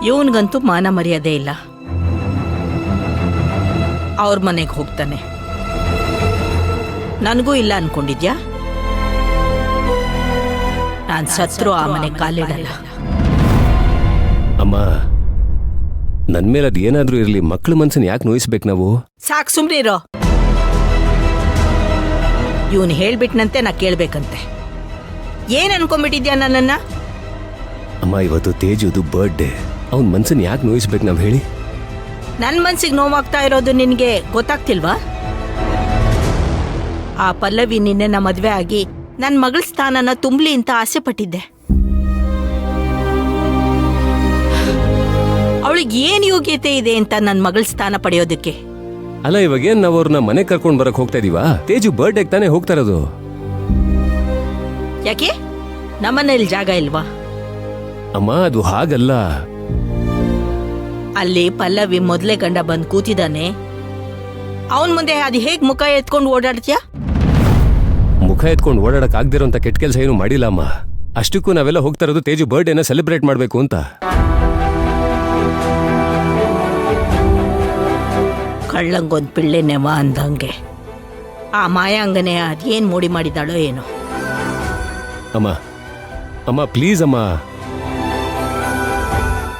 ಇವನ್ಗಂತೂ ಮಾನ ಮರ್ಯಾದೆ ಇಲ್ಲ. ಅವ್ರ ಮನೆಗೆ ಹೋಗ್ತಾನೆ. ನನಗೂ ಇಲ್ಲ ಅನ್ಕೊಂಡಿದ್ಯಾ? ನಾನ್ ಸತ್ರು ಆ ಮನೆ ಕಾಲಿಡಲ್ಲ. ಅಮ್ಮ, ನನ್ ಮೇಲೆ ಅದು ಏನಾದ್ರೂ ಇರ್ಲಿ, ಮಕ್ಳ ಮನ್ಸನ್ ಯಾಕೆ ನೋಯಿಸ್ಬೇಕು ನಾವು? ಸಾಕ್ ಸುಮ್ನೆ ಇರೋ. ಇವನು ಹೇಳ್ಬಿಟ್ನಂತೆ ನಾ ಕೇಳ್ಬೇಕಂತೆ. ಏನ್ ಅನ್ಕೊಂಡ್ಬಿಟ್ಟಿದ್ಯಾ ನನ್ನನ್ನ? ಅಮ್ಮ, ಇವತ್ತು ತೇಜುದು ಬರ್ತ್ಡೇ. ಅವನ್ ಮನ್ಸನ್ ಯಾಕೆ ನೋಯಿಸ್ಬೇಕು ನಾವ್ ಹೇಳಿ? ನನ್ ಮನ್ಸಿಗೆ ನೋವಾಗ್ತಾ ಇರೋದು ನಿನ್ಗೆ ಗೊತ್ತಾಗ್ತಿಲ್ವಾ? ಆ ಪಲ್ಲವಿ ನಿನ್ನೆ ನಾ ಮದ್ವೆ ಆಗಿ ನನ್ ಮಗಳ ಸ್ಥಾನನ ತುಂಬ್ಲಿ ಅಂತ ಆಸೆ ಪಟ್ಟಿದ್ದೆ. ಅವಳಿಗೆ ಏನ್ ಯೋಗ್ಯತೆ ಇದೆ ಅಂತ ನನ್ ಮಗಳ ಸ್ಥಾನ ಪಡೆಯೋದಕ್ಕೆ? ಅಲ್ಲ, ಇವಾಗೇನ್ ನಾವ್ ಅವ್ರನ್ನ ಮನೆ ಕರ್ಕೊಂಡ್ ಬರಕ್ ಹೋಗ್ತಾ ಇದೀವಾ? ತೇಜು ಬರ್ತ್ಡೇ ತಾನೇ ಹೋಗ್ತಾ ಇರೋದು. ಯಾಕೆ ನಮ್ಮನೇಲಿ ಜಾಗ ಇಲ್ವಾ? ಅಮ್ಮ, ಅದು ಹಾಗಲ್ಲ. ಅಲ್ಲಿ ಪಲ್ಲವಿ ಮೊದ್ಲೇ ಗಂಡ ಬಂದ್ ಕೂತಿದ್ದಾನೆ. ಅವನ್ ಮುಂದೆ ಅದು ಹೇಗ್ ಮುಖ ಎತ್ಕೊಂಡು ಓಡಾಡ್ತೀಯ? ಮುಖ ಎತ್ಕೊಂಡು ಓಡಾಡಕ್ ಆಗ್ದಿರೋ ಅಂತ ಕೆಟ್ಟ ಕೆಲಸ ಏನು ಮಾಡಿಲ್ಲ ಅಮ್ಮ. ಅಷ್ಟಕ್ಕೂ ನಾವೆಲ್ಲ ಹೋಗ್ತಾ ಇರೋದು ತೇಜು ಬರ್ತ್ಡೇನ ಸೆಲೆಬ್ರೇಟ್ ಮಾಡ್ಬೇಕು ಅಂತ. ಕಳ್ಳಂಗೊಂದ್ ಪಿಳ್ಳೆ ನೆವ ಅಂದಂಗೆ ಆ ಮಾಯಾಂಗನೆ ಅದೇನ್ ಮೋಡಿ ಮಾಡಿದಾಳೋ ಏನೋ. ಅಮ್ಮ, ಅಮ್ಮ ಪ್ಲೀಸ್ ಅಮ್ಮ.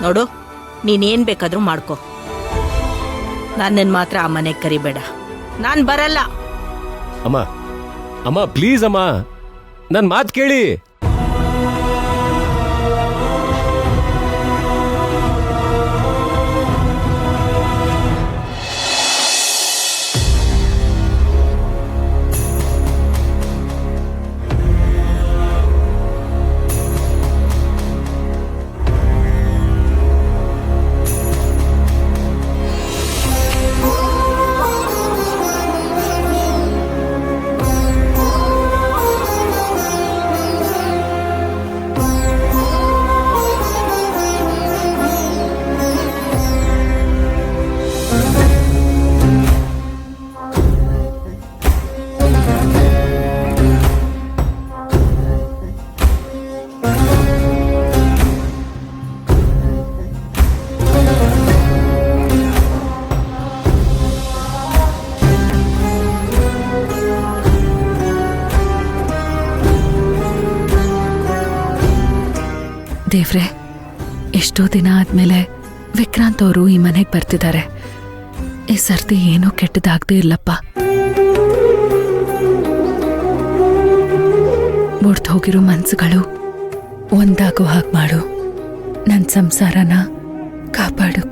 ನೋಡು, ನೀನೇನ್ ಬೇಕಾದ್ರೂ ಮಾಡ್ಕೊ. ನನ್ನನ್ ಮಾತ್ರ ಆ ಮನೆಗೆ ಕರಿಬೇಡ. ನಾನ್ ಬರಲ್ಲ. ಅಮ್ಮ, ಅಮ್ಮ ಪ್ಲೀಸ್ ಅಮ್ಮ, ನನ್ ಮಾತ್ ಕೇಳಿ. ದೇವ್ರೆ, ಎಷ್ಟೋ ದಿನ ಆದ್ಮೇಲೆ ವಿಕ್ರಾಂತ್ ಅವರು ಈ ಮನೆಗೆ ಬರ್ತಿದ್ದಾರೆ. ಈ ಸರ್ತಿ ಏನೂ ಕೆಟ್ಟದಾಗದೇ ಇಲ್ಲಪ್ಪ. ಮುಡ್ದು ಹೋಗಿರೋ ಮನ್ಸುಗಳು ಒಂದಾಗೋ ಹಾಗೆ ಮಾಡು. ನನ್ನ ಸಂಸಾರನ ಕಾಪಾಡು.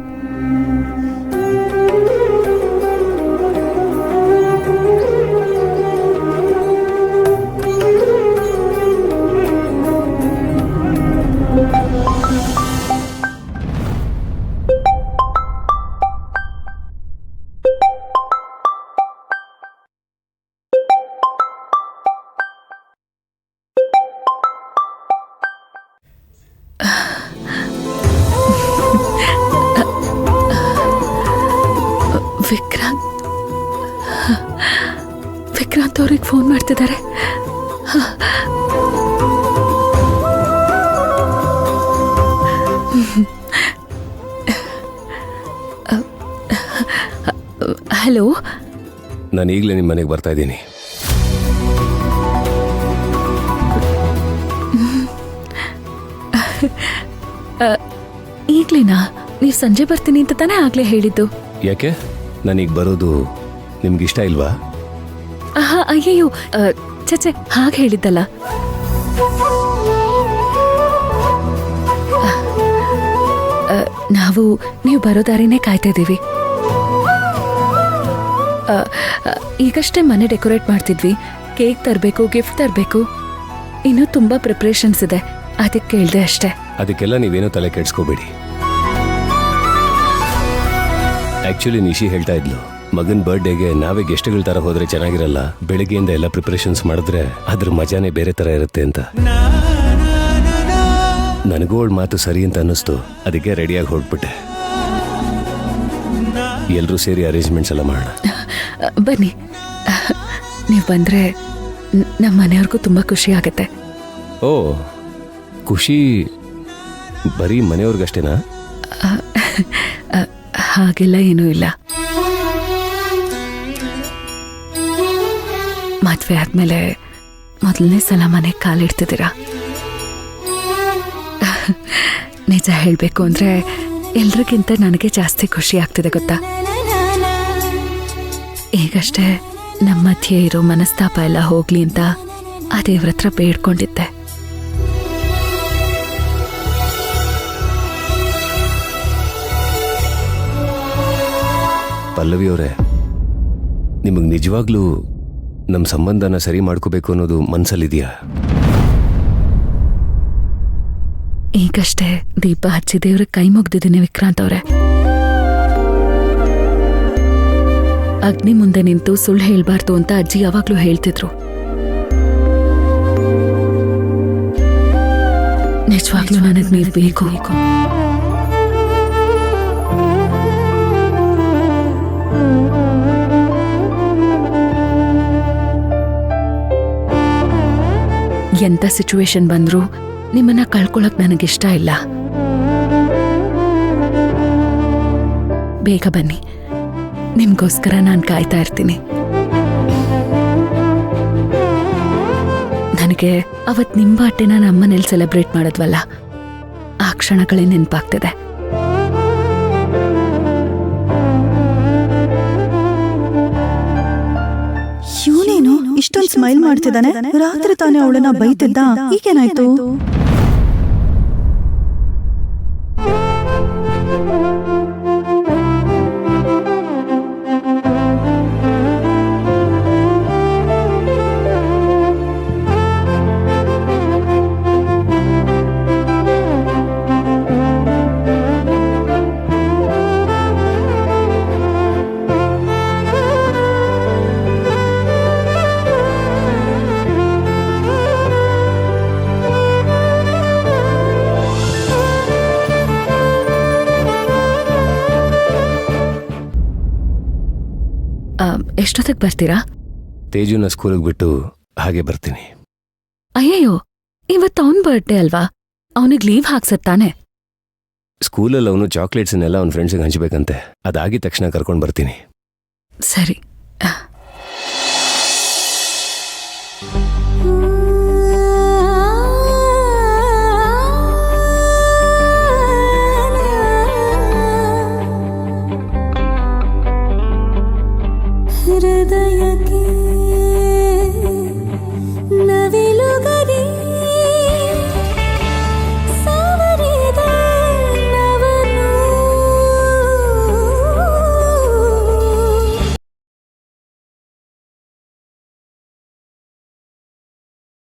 ವಿಕ್ರಾಂತ್ ಅವ್ರಿಗೆ ಫೋನ್ ಮಾಡ್ತಿದ್ದಾರೆ. ಹಲೋ, ನಾನು ಈಗಲೇ ನಿಮ್ಮ ಮನೆಗೆ ಬರ್ತಾ ಇದ್ದೀನಿ. ಈಗ್ಲೇನಾ? ನೀವು ಸಂಜೆ ಬರ್ತೀನಿ ಅಂತ ತಾನೇ ಆಗ್ಲೇ ಹೇಳಿದ್ದು. ಯಾಕೆ ನಾನೀಗ ಬರೋದು ನಿಮ್ಗಿಷ್ಟ ಇಲ್ವಾ? ಅಯ್ಯಯ್ಯೋ, ಚಚೆ ಹಾಗೆ ಹೇಳಿದ್ದಲ್ಲ. ನಾವು ನೀವು ಬರೋ ದಾರಿನೇ ಕಾಯ್ತಾ ಇದ್ದೀವಿ. ಈಗಷ್ಟೇ ಮನೆ ಡೆಕೋರೇಟ್ ಮಾಡ್ತಿದ್ವಿ. ಕೇಕ್ ತರಬೇಕು, ಗಿಫ್ಟ್ ತರಬೇಕು, ಇನ್ನೂ ತುಂಬಾ ಪ್ರಿಪ್ರೇಷನ್ಸ್ ಇದೆ. ಅದಕ್ಕೆ ಕೇಳಿದೆ ಅಷ್ಟೇ. ಅದಕ್ಕೆಲ್ಲ ನೀವೇನೋ ತಲೆ ಕೆಡ್ಸ್ಕೋಬೇಡಿ. ಆಕ್ಚುಲಿ ನಿಶಿ ಹೇಳ್ತಾ ಇದ್ಲು, ಮಗನ್ ಬರ್ತ್ಡೇಗೆ ನಾವೇ ಗೆಸ್ಟ್ಗಳ ತರ ಹೋದ್ರೆ ಚೆನ್ನಾಗಿರಲ್ಲ, ಬೆಳಗ್ಗೆಯಿಂದ ಎಲ್ಲ ಪ್ರಿಪರೇಷನ್ಸ್ ಮಾಡಿದ್ರೆ ಅದ್ರ ಮಜಾನೇ ಬೇರೆ ತರ ಇರುತ್ತೆ ಅಂತ. ನನಗೂ ಅವಳ ಮಾತು ಸರಿ ಅಂತ ಅನ್ನಿಸ್ತು. ಅದಕ್ಕೆ ರೆಡಿಯಾಗಿ ಹೊರಟ್ಬಿಟ್ಟೆ. ಎಲ್ಲರೂ ಸೇರಿ ಅರೇಂಜ್ಮೆಂಟ್ಸ್ ಎಲ್ಲ ಮಾಡೋಣ. ಬನ್ನಿ, ನೀವು ಬಂದ್ರೆ ನಮ್ಮ ಮನೆಯವ್ರಿಗೂ ತುಂಬಾ ಖುಷಿ ಆಗುತ್ತೆ. ಓ, ಖುಷಿ ಬರೀ ಮನೆಯವ್ರಿಗಷ್ಟೇನಾ? ಹಾಗೆಲ್ಲ ಏನೂ ಇಲ್ಲ. ಮದ್ವೆ ಆದ್ಮೇಲೆ ಮೊದಲನೇ ಸಲ ಮನೆಗೆ ಕಾಲಿಡ್ತಿದ್ದೀರಾ. ನಿಜ ಹೇಳಬೇಕು ಅಂದ್ರೆ ಎಲ್ರಿಗಿಂತ ನನಗೆ ಜಾಸ್ತಿ ಖುಷಿ ಆಗ್ತಿದೆ ಗೊತ್ತಾ. ಈಗಷ್ಟೇ ನಮ್ಮ ಮಧ್ಯೆ ಇರೋ ಮನಸ್ತಾಪ ಎಲ್ಲ ಹೋಗ್ಲಿ ಅಂತ ಆ ದೇವ್ರ ಹತ್ರ ಬೇಡ್ಕೊಂಡಿದ್ದೆ. ಪಲ್ಲವಿ ಅವರೇ, ನಿಮಗೆ ನಿಜವಾಗ್ಲೂ ನಮ್ಮ ಸಂಬಂಧನ ಸರಿ ಮಾಡ್ಕೋಬೇಕು ಅನ್ನೋದು ಮನ್ಸಲ್ಲಿದೆಯಾ? ಈಗಷ್ಟೇ ದೀಪ ಹಚ್ಚಿ ದೇವ್ರ ಕೈ ಮುಗ್ದಿದ್ದೀನಿ ವಿಕ್ರಾಂತ್ ಅವ್ರೆ. ಅಗ್ನಿ ಮುಂದೆ ನಿಂತು ಸುಳ್ಳು ಹೇಳ್ಬಾರ್ದು ಅಂತ ಅಜ್ಜಿ ಯಾವಾಗ್ಲೂ ಹೇಳ್ತಿದ್ರು. ನಿಜವಾಗ್ಲೂ ನನಗ್ ನೀವು ಬೇಕು. ಎಂತ ಸಿಚುವೇಶನ್ ಬಂದ್ರೂ ನಿಮ್ಮನ್ನ ಕಳ್ಕೊಳಕ್ ನನಗಿಷ್ಟ ಇಲ್ಲ. ಬೇಗ ಬನ್ನಿ, ನಿಮ್ಗೋಸ್ಕರ ನಾನು ಕಾಯ್ತಾ ಇರ್ತೀನಿ. ನನಗೆ ಅವತ್ ನಿಮ್ಮ ಬರ್ತಡೇನ ನಮ್ಮನೇಲಿ ಸೆಲೆಬ್ರೇಟ್ ಮಾಡಿದ್ವಲ್ಲ, ಆ ಕ್ಷಣಗಳೇ ನೆನಪಾಗ್ತಿದೆ. ಇವನೇನು ಇಷ್ಟೊಂದು ಸ್ಮೈಲ್ ಮಾಡ್ತಿದ್ದಾನೆ? ರಾತ್ರಿ ತಾನೇ ಅವಳನ್ನ ಬೈತಿದ್ದ, ಈಗೇನಾಯ್ತು? ಎಷ್ಟೊತ್ತಿಗೆ ಬರ್ತೀರಾ? ತೇಜುನ ಸ್ಕೂಲಿಗೆ ಬಿಟ್ಟು ಹಾಗೆ ಬರ್ತೀನಿ. ಅಯ್ಯಯ್ಯೋ, ಇವತ್ತು ಅವನ್ ಬರ್ಡೇ ಅಲ್ವಾ, ಅವನಿಗೆ ಲೀವ್ ಹಾಕ್ಸತ್ತಾನೆ. ಸ್ಕೂಲಲ್ಲಿ ಅವನು ಚಾಕ್ಲೇಟ್ಸ್ನೆಲ್ಲ ಅವನ ಫ್ರೆಂಡ್ಸಿಗೆ ಹಂಚ್ಬೇಕಂತೆ. ಅದಾಗಿದ ತಕ್ಷಣ ಕರ್ಕೊಂಡು ಬರ್ತೀನಿ. ಸರಿ.